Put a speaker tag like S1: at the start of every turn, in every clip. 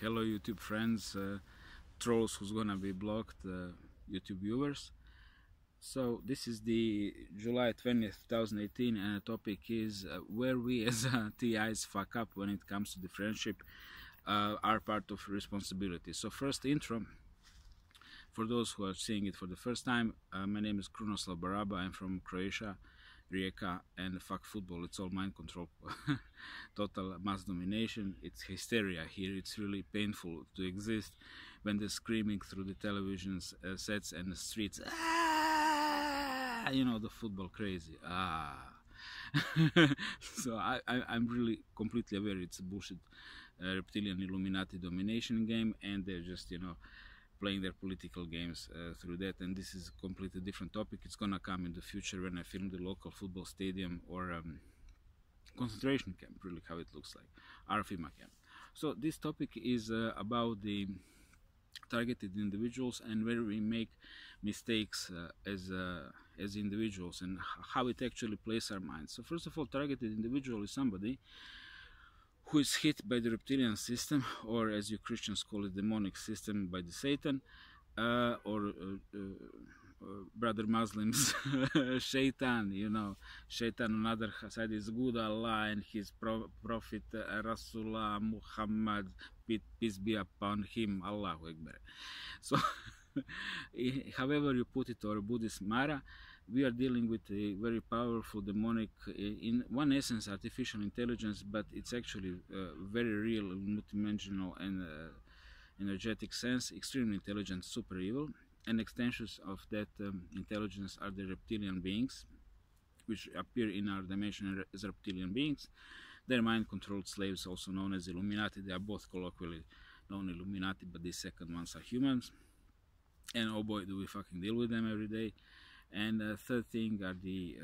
S1: Hello YouTube friends, trolls who's gonna be blocked, YouTube viewers. So this is the July 20th, 2018, and the topic is where we as TIs fuck up when it comes to the friendship are part of responsibility. So first intro, for those who are seeing it for the first time, my name is Kruno. I'm from Croatia, Rijeka, and fuck football. It's all mind control, total mass domination. It's hysteria here. It's really painful to exist when they're screaming through the television sets and the streets. Ah! You know, the football crazy. Ah. So I'm really completely aware it's a bullshit reptilian Illuminati domination game, and they're just, playing their political games through that. And this is a completely different topic. It's gonna come in the future when I film the local football stadium or concentration camp, really how it looks like, RFIMA camp. So this topic is about the targeted individuals and where we make mistakes as individuals and how it actually plays our minds. So first of all, targeted individual is somebody who is hit by the reptilian system, or as you Christians call it, demonic system, by the Satan, or brother Muslims, Shaitan. Shaitan on the other side is good Allah and his prophet Rasulullah Muhammad, peace be upon him, Allahu Akbar. So however you put it, or Buddhist Mara, we are dealing with a very powerful demonic, in one essence, artificial intelligence, but it's actually very real, multidimensional, and energetic sense, extremely intelligent, super evil. And extensions of that intelligence are the reptilian beings, which appear in our dimension as reptilian beings. They're mind-controlled slaves, also known as Illuminati. They are both colloquially known Illuminati, but these second ones are humans. And oh boy, do we fucking deal with them every day. And third thing are the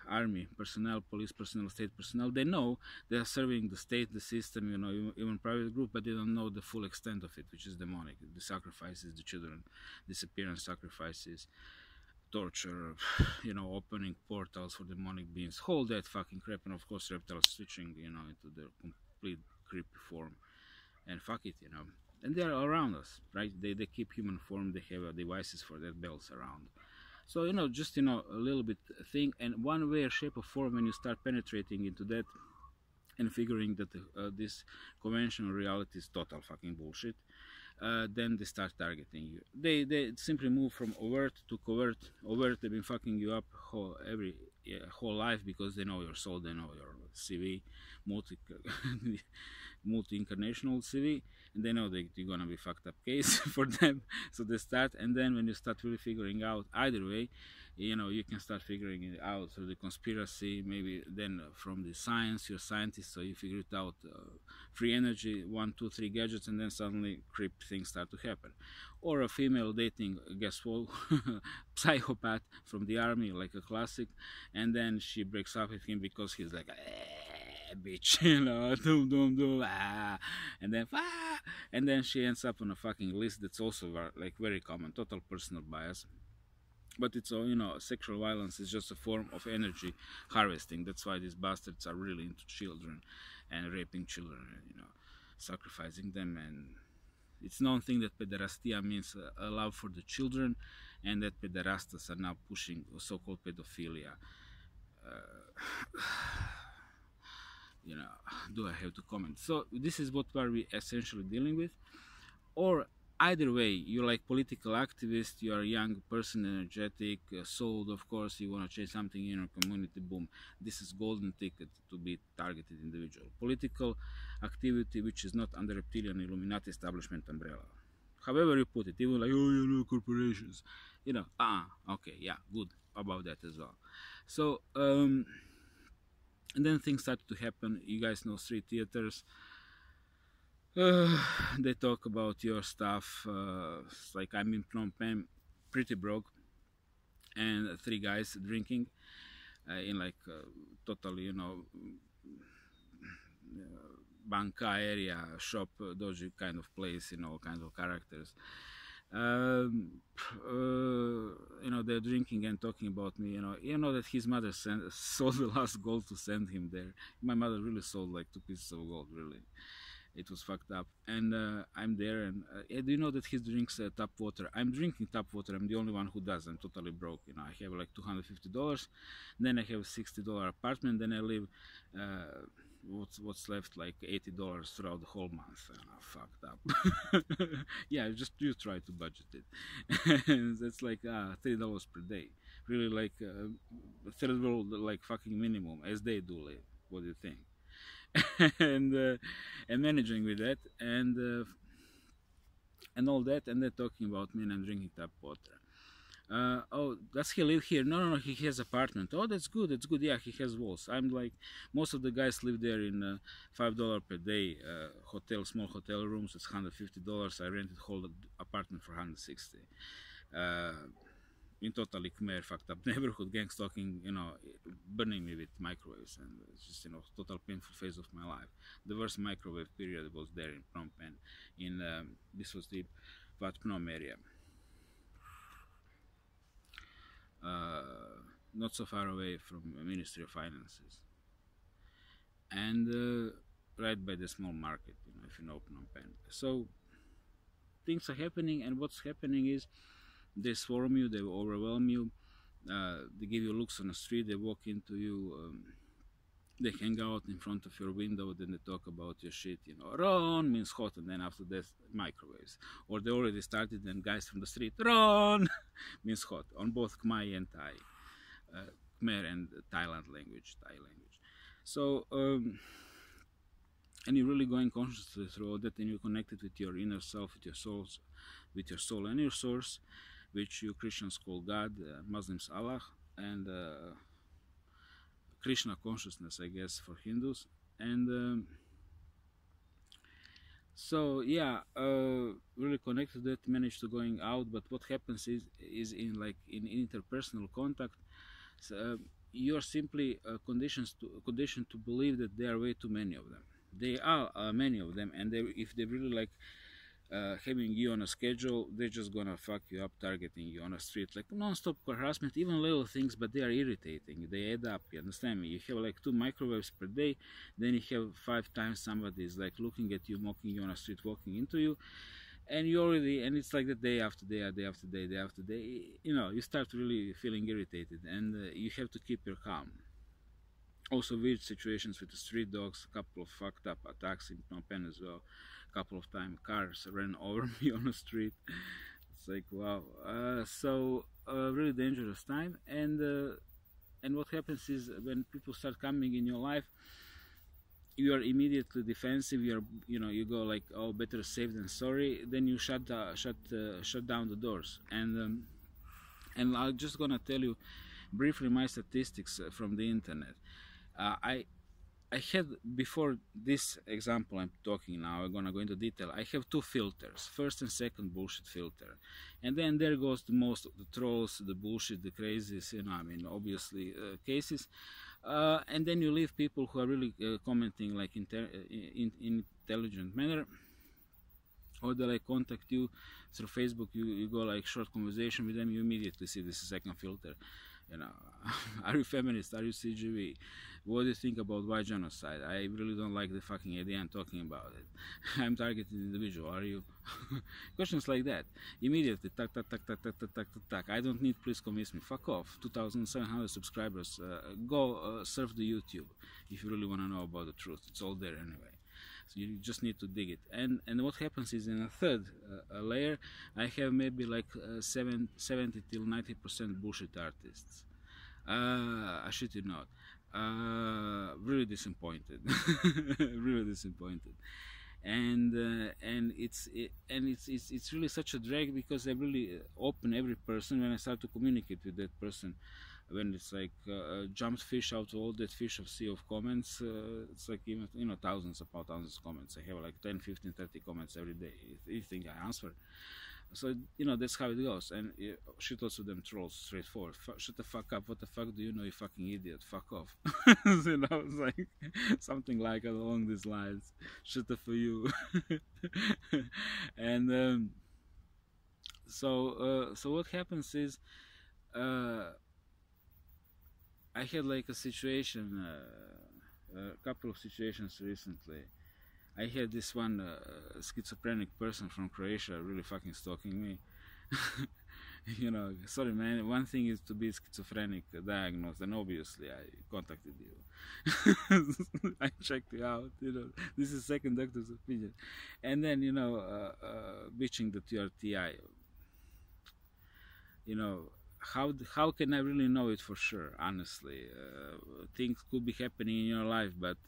S1: army personnel, police personnel, state personnel. They know they are serving the state, the system, even private group, but they don't know the full extent of it, which is demonic. The sacrifices, the children, disappearance sacrifices, torture, opening portals for demonic beings, all that fucking crap. And of course, reptiles switching, into their complete creepy form. And fuck it, And they are around us, right? They keep human form. They have devices for that, bells around. So, just, a little bit thing, and one way or shape or form, when you start penetrating into that and figuring that this conventional reality is total fucking bullshit, then they start targeting you. They simply move from overt to covert. Overt, they've been fucking you up whole life, because they know your soul, they know your CV, multi-incarnational CV, and they know that you're gonna be fucked up case for them. So they start, and then when you start really figuring out either way, you can start figuring it out through the conspiracy, maybe then from the science, you're a scientist, so you figure it out, free energy, 1, 2, 3 gadgets, and then suddenly creep things start to happen. Or a female dating, guess what, psychopath from the army, like a classic, and then she breaks up with him because he's like, bitch, and then she ends up on a fucking list. That's also like very common, total personal bias. But it's all, sexual violence is just a form of energy harvesting. That's why these bastards are really into children and raping children, sacrificing them. And it's known thing that pederastia means a love for the children, and that pederastas are now pushing so-called pedophilia. Do I have to comment? So this is what we essentially dealing with. Or either way, you're like political activist, you are a young person, energetic, sold, of course, you want to change something in your community, boom. This is golden ticket to be targeted individual. Political activity which is not under reptilian Illuminati establishment umbrella. However you put it, even like, corporations, okay, yeah, good about that as well. So, and then things started to happen. You guys know street theaters. They talk about your stuff. Like I'm in Phnom Penh, pretty broke, and 3 guys drinking in like totally, banka area, shop, doji kind of place, all kinds of characters. They're drinking and talking about me. That his mother sold the last gold to send him there. My mother really sold like 2 pieces of gold, really. It was fucked up. And I'm there, and do you know that he drinks tap water? I'm drinking tap water. I'm the only one who does. I'm totally broke. You know, I have like $250. Then I have a $60 apartment. Then I live. What's left, like $80 throughout the whole month. Fucked up. Yeah, just you try to budget it. That's like $3 per day. Really, like third world, like fucking minimum, as they do live. What do you think? And managing with that, and all that, and they're talking about me, and I'm drinking tap water. Oh, does he live here? No, no, no, he has apartment. Oh, that's good, that's good. Yeah, he has walls. I'm like, most of the guys live there in $5 per day hotel, small hotel rooms. It's $150. I rented whole apartment for $160. In totally Khmer fucked up neighborhood, gang stalking, you know, burning me with microwaves, and it's just, you know, total painful phase of my life. The worst microwave period was there in Phnom Penh, in this was the Wat Phnom area. Not so far away from the Ministry of Finances, and right by the small market, you know, if you know Phnom Penh. So things are happening, and what's happening is they swarm you, they overwhelm you, they give you looks on the street, they walk into you, they hang out in front of your window, then they talk about your shit, you know, Ron means hot, and then after that, microwaves. Or they already started, and guys from the street, Ron means hot, on both Khmer and Thai, Khmer and Thailand language, Thai language. So, and you're really going consciously through all that, and you're connected with your inner self, with your souls, with your soul and your source, which you Christians call God, Muslims Allah, and Krishna consciousness, I guess, for Hindus. And so yeah, really connected to that, managed to going out. But what happens is in like in interpersonal contact, you're simply conditioned to believe that there are way too many of them. They are many of them, and if they really like having you on a schedule, they're just gonna fuck you up, targeting you on a street, like non-stop harassment, even little things, but they are irritating. They add up. You understand me? You have like 2 microwaves per day, then you have 5 times somebody is like looking at you, mocking you on a street, walking into you, and you already, and it's like the day after day, day after day, day after day. You know, you start really feeling irritated, and you have to keep your calm. Also, weird situations with the street dogs, a couple of fucked up attacks in Phnom Penh as well. Couple of times cars ran over me on the street. It's like, wow. So really dangerous time, and what happens is when people start coming in your life, you are immediately defensive. You go like, oh, better safe than sorry. Then you shut down the doors, and I'm just gonna tell you briefly my statistics from the internet. I had, before this example I'm talking now, I'm gonna go into detail. I have 2 filters, first and second bullshit filter, and then there goes the most of the trolls, the bullshit, the crazies, you know, I mean, obviously cases, and then you leave people who are really commenting like in intelligent manner, or they like contact you through Facebook. You go like short conversation with them, you immediately see this second filter. You know, are you feminist? Are you CGV? What do you think about white genocide? I really don't like the fucking idea I'm talking about it. I'm targeted individual. Are you? Questions like that. Immediately, tack, tack, tack, tack, tack, tack, tack, tack. I don't need, please convince me. Fuck off. 2,700 subscribers. Go surf the YouTube if you really want to know about the truth. It's all there anyway. So you just need to dig it. And what happens is, in a third layer, I have maybe like 70 till 90% bullshit artists. I shit you not. Really disappointed. Really disappointed. And it's really such a drag, because I really open every person when I start to communicate with that person. When it's like jumped fish out of all that fish of sea of comments, it's like, even, you know, thousands upon thousands of comments. I have like 10, 15, 30 comments every day. If you think I answer, so you know, that's how it goes. And shitloads of them trolls, straightforward. Shut the fuck up. What the fuck do you know, you fucking idiot? Fuck off. You know, it's like something like along these lines. Shut up for you. And so what happens is, I had like a situation, a couple of situations recently, I had this one schizophrenic person from Croatia really fucking stalking me. You know, sorry man, one thing is to be schizophrenic diagnosed, and obviously I contacted you. I checked you out, you know, this is second doctor's opinion. And then, you know, bitching that you are TI. You know, how can I really know it for sure? Honestly, things could be happening in your life, but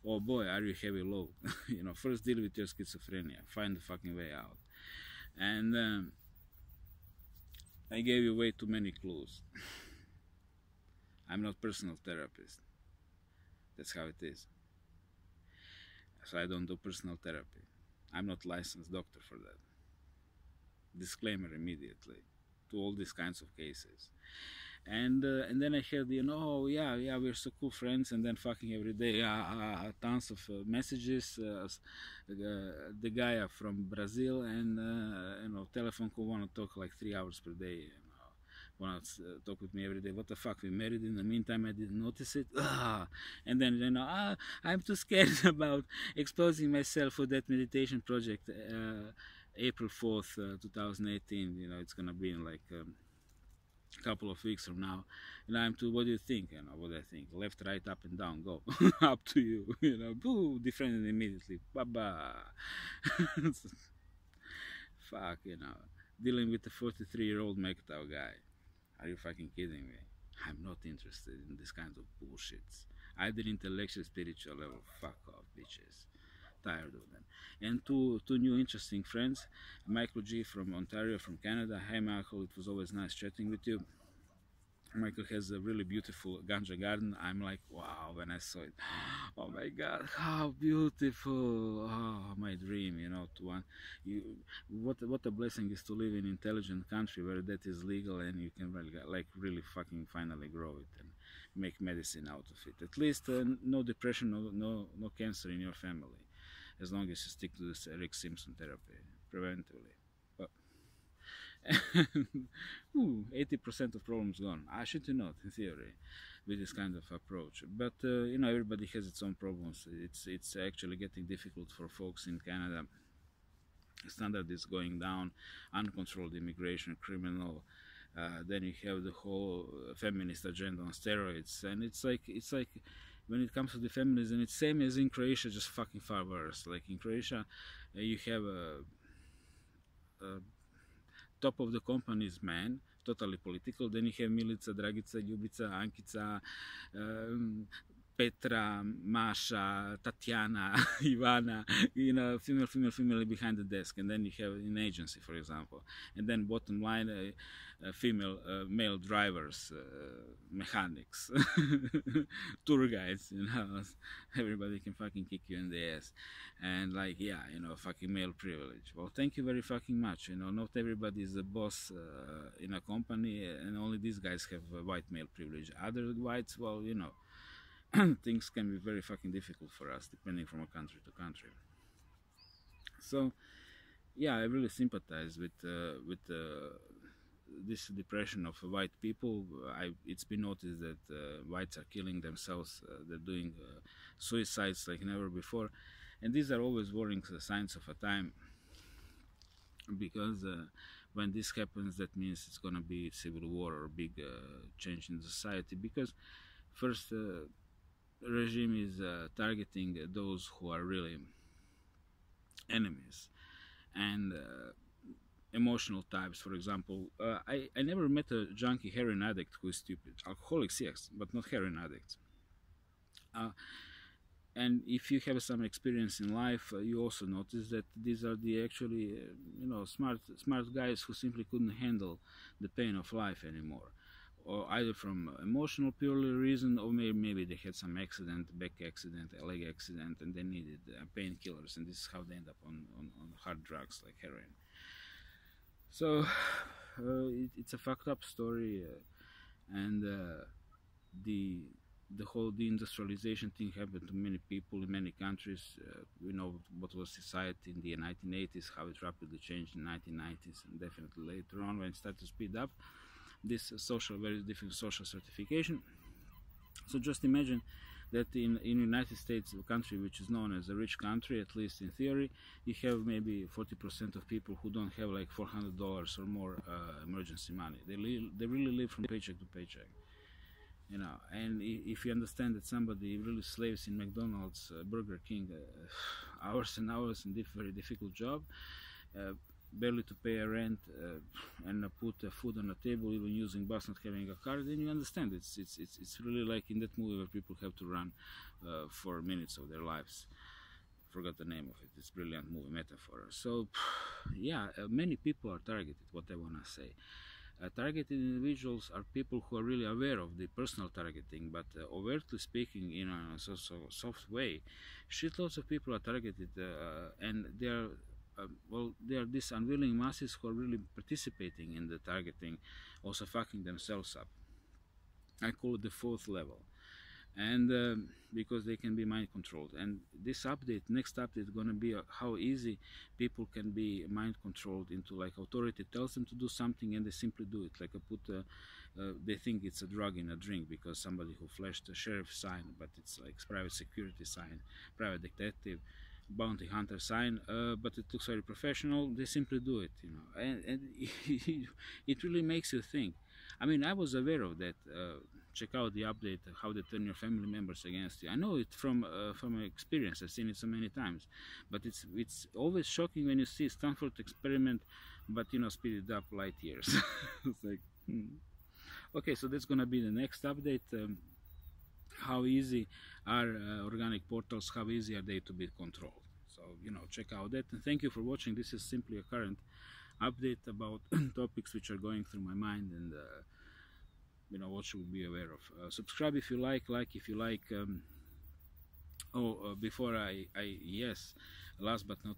S1: oh boy, are you heavy load? You know, first deal with your schizophrenia, find the fucking way out. And I gave you way too many clues. I'm not personal therapist. That's how it is. So I don't do personal therapy. I'm not licensed doctor for that. Disclaimer immediately to all these kinds of cases. And then I heard, you know, oh, yeah, we're so cool friends, and then fucking every day, tons of messages. The guy from Brazil, and you know, telephone call, want to talk like 3 hours per day. You know, want to talk with me every day. What the fuck? We married. In the meantime, I didn't notice it. And then, you know, I'm too scared about exposing myself for that meditation project. April 4th, 2018. You know, it's gonna be in like. Couple of weeks from now, and I'm to, what do you think? You know, what I think, left, right, up and down, go. Up to you. You know, boo, defriended immediately, baba. Fuck, you know, dealing with a 43-year-old MGTOW guy. Are you fucking kidding me? I'm not interested in this kind of bullshits, either intellectual, spiritual level. Fuck off, bitches. Tired of them. And two new interesting friends, Michael G from Ontario, from Canada. Hey Michael, it was always nice chatting with you. Michael has a really beautiful ganja garden. I'm like, wow, when I saw it, oh my god, how beautiful. Oh, my dream, you know, to one, what a blessing is to live in an intelligent country where that is legal, and you can really, like, really fucking finally grow it and make medicine out of it. At least no depression, no cancer in your family, as long as you stick to this Eric Simpson therapy preventively. But 80% of problems gone. I should not, in theory, with this kind of approach. But you know, everybody has its own problems. It's actually getting difficult for folks in Canada. Standard is going down, uncontrolled immigration, criminal. Then you have the whole feminist agenda on steroids, and it's like when it comes to the feminism, it's same as in Croatia, just fucking far worse. Like in Croatia, you have a top of the company is man, totally political. Then you have Milica, Dragica, Ljubica, Ankica, Petra, Masha, Tatiana, Ivana, you know, female behind the desk. And then you have an agency, for example. And then bottom line, female, male drivers, mechanics, tour guides, you know, everybody can fucking kick you in the ass. And like, yeah, you know, fucking male privilege. Well, thank you very fucking much. You know, not everybody is a boss in a company, and only these guys have white male privilege. Other whites, well, you know, things can be very fucking difficult for us depending from a country to country. So yeah, I really sympathize with this depression of white people. It's been noticed that whites are killing themselves. They're doing suicides like never before, and these are always worrying signs of a time, because when this happens, that means it's gonna be civil war or big change in society, because first regime is targeting those who are really enemies, and emotional types. For example, I never met a junkie heroin addict who is stupid. Alcoholics, yes, but not heroin addicts. And if you have some experience in life, you also notice that these are the actually, you know, smart guys who simply couldn't handle the pain of life anymore, or either from emotional purely reason, or maybe they had some accident, back accident, a leg accident, and they needed painkillers, and this is how they end up on hard drugs like heroin. So it's a fucked up story, and the whole deindustrialization thing happened to many people in many countries. We know what was society in the 1980s, how it rapidly changed in the 1990s, and definitely later on when it started to speed up this very different social stratification. So just imagine that in United States, a country which is known as a rich country, at least in theory, you have maybe 40% of people who don't have like $400 or more emergency money. They really live from paycheck to paycheck. You know, and if you understand that somebody really slaves in McDonald's, Burger King, hours and hours in very difficult job, uh, barely to pay a rent, and put food on the table, even using bus, not having a car, then you understand it's really like in that movie where people have to run for minutes of their lives. Forgot the name of it. It's a brilliant movie metaphor. So yeah, many people are targeted. What I want to say, targeted individuals are people who are really aware of the personal targeting, but overtly speaking, in a soft way, shitloads of people are targeted, and they are they are these unwilling masses who are really participating in the targeting, also fucking themselves up. I call it the fourth level, and because they can be mind controlled. And this update, next update, is going to be how easy people can be mind controlled into, like, authority tells them to do something and they simply do it. Like, they think it's a drug in a drink because somebody who flashed a sheriff sign, but it's like private security sign, private detective, bounty hunter sign, but it looks very professional. They simply do it, you know, and it really makes you think. I mean, I was aware of that. Check out the update, how they turn your family members against you. I know it from experience. I've seen it so many times, but it's always shocking when you see Stanford experiment, but you know, speeded up light years. It's like, okay, so that's gonna be the next update. How easy are organic portals? How easy are they to be controlled? So, you know, check out that. And thank you for watching. This is simply a current update about topics which are going through my mind, and you know, what should we be aware of. Subscribe if you like if you like. Before I yes, last but not